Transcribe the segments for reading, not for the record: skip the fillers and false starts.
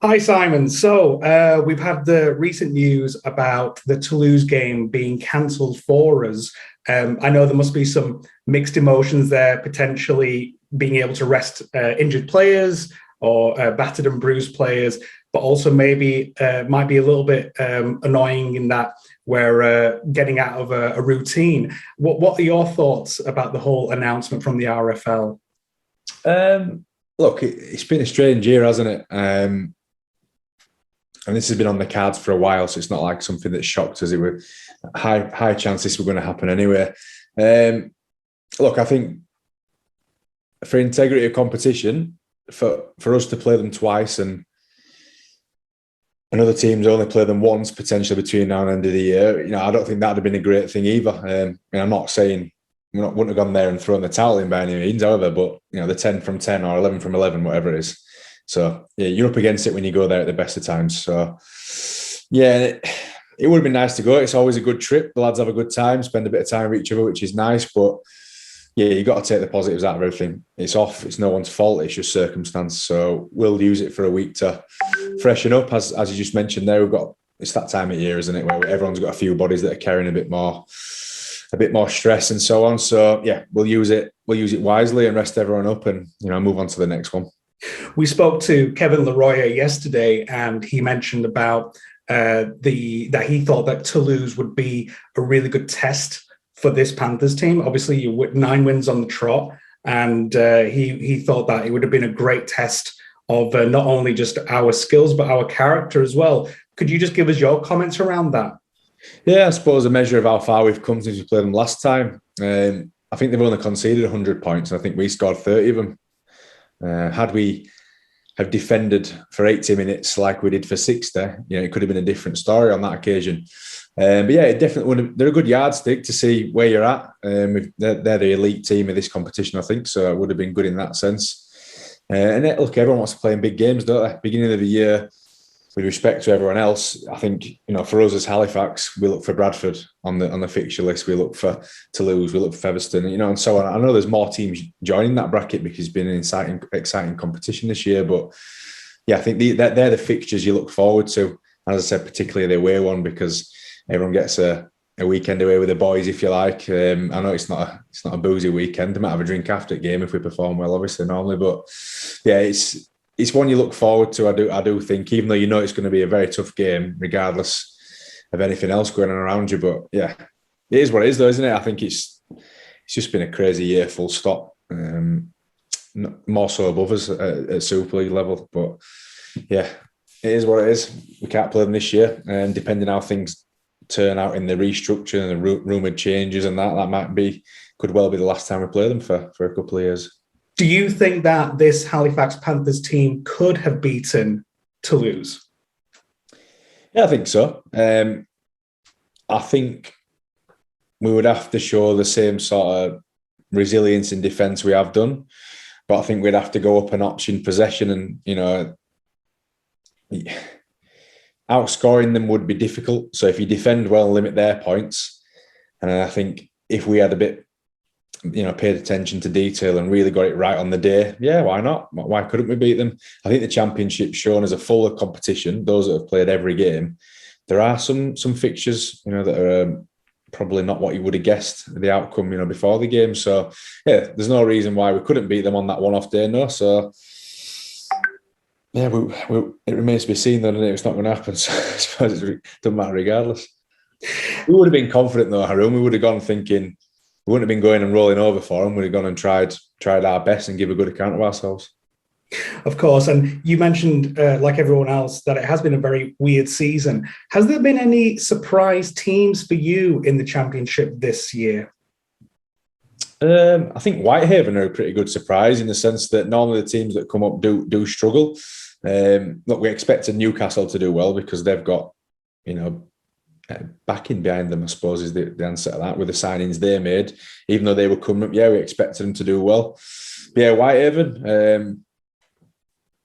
Hi, Simon. So we've had the recent news about the Toulouse game being cancelled for us. I know there must be some mixed emotions there, potentially being able to rest injured players or battered and bruised players, but also maybe might be a little bit annoying in that we're getting out of a routine. What are your thoughts about the whole announcement from the RFL? Look, it's been a strange year, hasn't it? And this has been on the cards for a while, so it's not like something that shocked us. It were high chance this were going to happen anyway. Look, I think for integrity of competition, for us to play them twice and other teams only play them once potentially between now and the end of the year, I don't think that'd have been a great thing either. I'm not saying wouldn't have gone there and thrown the towel in by any means, however, but the 10 from 10 or 11 from 11, whatever it is. So yeah, you're up against it when you go there at the best of times. So yeah, it would have been nice to go. It's always a good trip. The lads have a good time, spend a bit of time with each other, which is nice. But yeah, you got to take the positives out of everything. It's off. It's no one's fault. It's just circumstance. So we'll use it for a week to freshen up. As you just mentioned there, it's that time of year, isn't it, where everyone's got a few bodies that are carrying a bit more stress and so on. So yeah, we'll use it wisely and rest everyone up and move on to the next one. We spoke to Keving Larroyer yesterday, and he mentioned about that he thought that Toulouse would be a really good test for this Panthers team. Obviously, you with 9 wins on the trot, and he thought that it would have been a great test of not only just our skills but our character as well. Could you just give us your comments around that? Yeah, I suppose a measure of how far we've come since we played them last time. I think they've only conceded 100 points, and I think we scored 30 of them. Had we have defended for 80 minutes like we did for 60, it could have been a different story on that occasion. But yeah, it definitely would have, they're a good yardstick to see where you're at. They're the elite team of this competition, I think, so it would have been good in that sense. And look, everyone wants to play in big games, don't they? Beginning of the year, with respect to everyone else, I think for us as Halifax, we look for Bradford on the fixture list. We look for Toulouse, we look for Featherstone, and so on. I know there's more teams joining that bracket because it's been an exciting competition this year. But yeah, I think they're the fixtures you look forward to. As I said, particularly the away one, because everyone gets a weekend away with the boys, if you like. I know it's not a boozy weekend. They might have a drink after the game if we perform well, obviously normally. But yeah, it's one you look forward to. I do think, even though it's going to be a very tough game, regardless of anything else going on around you. But yeah, it is what it is, though, isn't it? I think it's just been a crazy year, full stop. More so above us at Super League level, but yeah, it is what it is. We can't play them this year, and depending how things turn out in the restructure and the rumoured changes and that could well be the last time we play them for a couple of years. Do you think that this Halifax Panthers team could have beaten Toulouse? Yeah, I think so. I think we would have to show the same sort of resilience in defence we have done, but I think we'd have to go up a notch in possession, and outscoring them would be difficult. So if you defend well and limit their points, and I think if we had a bit paid attention to detail and really got it right on the day, yeah, why not? Why couldn't we beat them? I think the championship's shown as a fuller competition. Those that have played every game, there are some fixtures, that are probably not what you would have guessed the outcome, before the game. So yeah, there's no reason why we couldn't beat them on that one-off day, no. So yeah, it remains to be seen, though, doesn't it? It's not going to happen. So I suppose it doesn't matter regardless. We would have been confident, though, Haroon. We would have gone thinking, we wouldn't have been going and rolling over for them. We'd have gone and tried our best and give a good account of ourselves. Of course. And you mentioned, like everyone else, that it has been a very weird season. Has there been any surprise teams for you in the championship this year? I think Whitehaven are a pretty good surprise in the sense that normally the teams that come up do struggle. Look, we expected Newcastle to do well because they've got, backing behind them, I suppose, is the answer to that, with the signings they made. Even though they were coming up, yeah, we expected them to do well. But yeah, Whitehaven,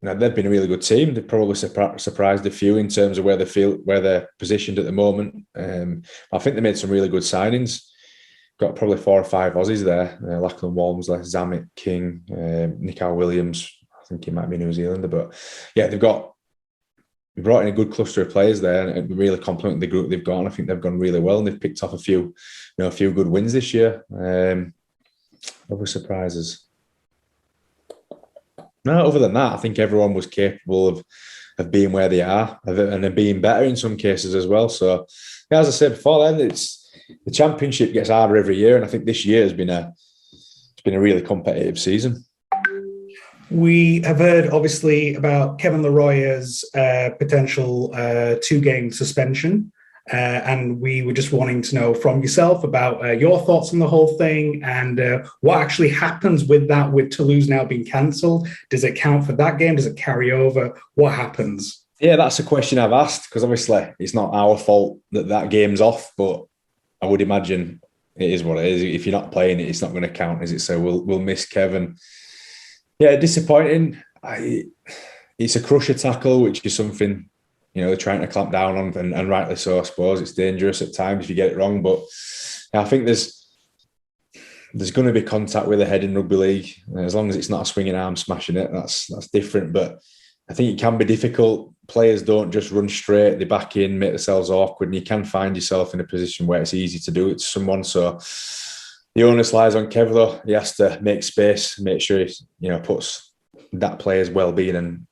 they've been a really good team. They've probably surprised a few in terms of where they're positioned at the moment. I think they made some really good signings. Got probably 4 or 5 Aussies there. Lachlan Walmsley, Zamet King, Nick Williams. I think he might be New Zealander, but yeah, they've got we brought in a good cluster of players there, and it really complement the group they've got. And I think they've gone really well, and they've picked off a few good wins this year. Other surprises? No, other than that, I think everyone was capable of being where they are and of being better in some cases as well. So, yeah, as I said before, then the championship gets harder every year, and I think this year has been a really competitive season. We have heard, obviously, about Keving Larroyer's potential 2-game suspension. And we were just wanting to know from yourself about your thoughts on the whole thing and what actually happens with that, with Toulouse now being cancelled. Does it count for that game? Does it carry over? What happens? Yeah, that's a question I've asked, because obviously it's not our fault that game's off, but I would imagine it is what it is. If you're not playing it, it's not going to count, is it? So we'll miss Kevin. Yeah, disappointing. It's a crusher tackle, which is something they're trying to clamp down on, and rightly so, I suppose. It's dangerous at times if you get it wrong, but I think there's going to be contact with the head in rugby league. As long as it's not a swinging arm smashing it, that's different. But I think it can be difficult. Players don't just run straight; they back in, make themselves awkward, and you can find yourself in a position where it's easy to do it to someone. So the onus lies on Kev, though. He has to make space, make sure he puts that player's well-being, and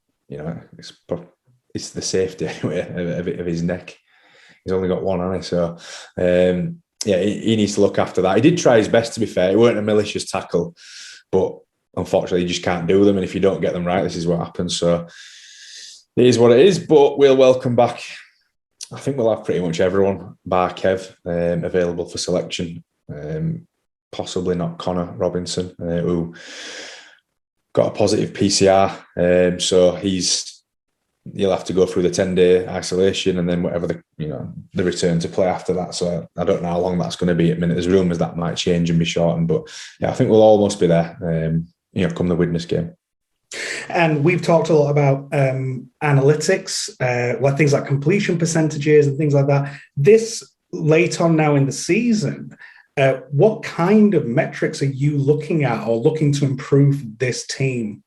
it's the safety anyway of his neck. He's only got one on it, so he needs to look after that. He did try his best, to be fair. It weren't a malicious tackle, but unfortunately, you just can't do them. And if you don't get them right, this is what happens. So it is what it is. But we'll welcome back. I think we'll have pretty much everyone bar Kev available for selection. Possibly not Connor Robinson, who got a positive PCR. So he'll have to go through the 10-day isolation and then whatever the return to play after that. So I don't know how long that's going to be at the minute. There's rumours that might change and be shortened, but yeah, I think we'll almost be there, come the Widnes game. And we've talked a lot about analytics, things like completion percentages and things like that. This late on now in the season, what kind of metrics are you looking at or looking to improve this team?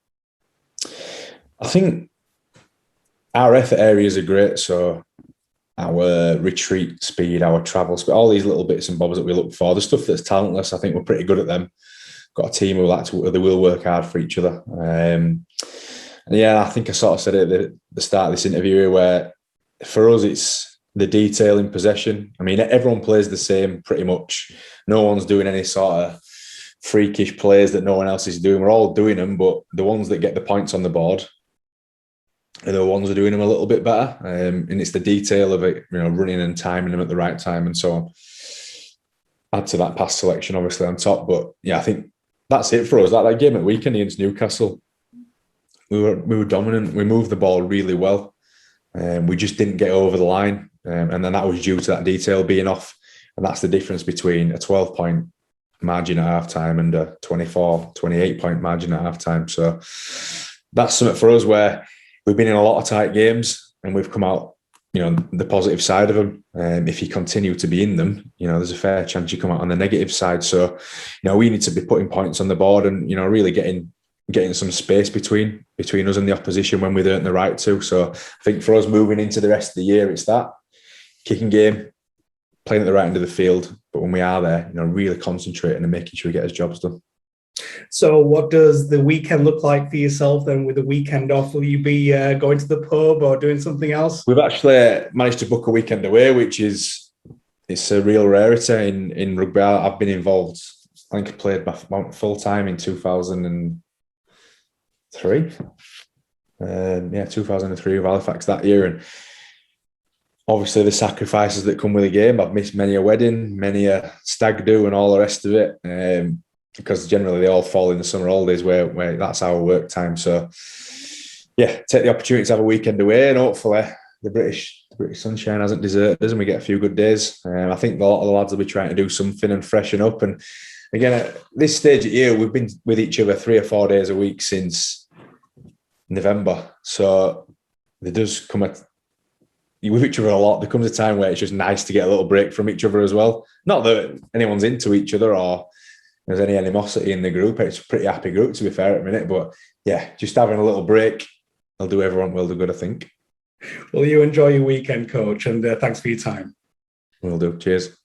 I think our effort areas are great. So our retreat speed, our travel speed, all these little bits and bobs that we look for, the stuff that's talentless, I think we're pretty good at them. Got a team they will work hard for each other. And yeah, I think I sort of said it at the start of this interview, where for us it's the detail in possession. I mean, everyone plays the same pretty much. No one's doing any sort of freakish plays that no one else is doing. We're all doing them, but the ones that get the points on the board are the ones who are doing them a little bit better. And it's the detail of it, running and timing them at the right time and so on. Add to that pass selection, obviously, on top. But yeah, I think that's it for us. That game at weekend against Newcastle, we were dominant. We moved the ball really well. We just didn't get over the line. And then that was due to that detail being off. And that's the difference between a 12-point margin at halftime and a 24, 28-point margin at halftime. So that's something for us where we've been in a lot of tight games and we've come out, the positive side of them. If you continue to be in them, there's a fair chance you come out on the negative side. So, we need to be putting points on the board and, really getting some space between us and the opposition when we've earned the right to. So I think for us moving into the rest of the year, it's that kicking game, playing at the right end of the field. But when we are there, really concentrating and making sure we get his jobs done. So what does the weekend look like for yourself then with the weekend off? Will you be going to the pub or doing something else? We've actually managed to book a weekend away, it's a real rarity in rugby. I've been involved. I think I played full time in 2003. 2003 with Halifax that year. And obviously the sacrifices that come with the game. I've missed many a wedding, many a stag do and all the rest of it. Because generally they all fall in the summer holidays where that's our work time. So yeah, take the opportunity to have a weekend away, and hopefully the British sunshine hasn't deserted us and we get a few good days. I think a lot of the lads will be trying to do something and freshen up. And again, at this stage of the year, we've been with each other 3 or 4 days a week since November. So there does come with each other a lot. There comes a time where it's just nice to get a little break from each other as well. Not that anyone's into each other or there's any animosity in the group. It's a pretty happy group, to be fair, at the minute. But yeah, just having a little break will do everyone well, do good, I think. Well, you enjoy your weekend, Coach, and thanks for your time. Will do. Cheers.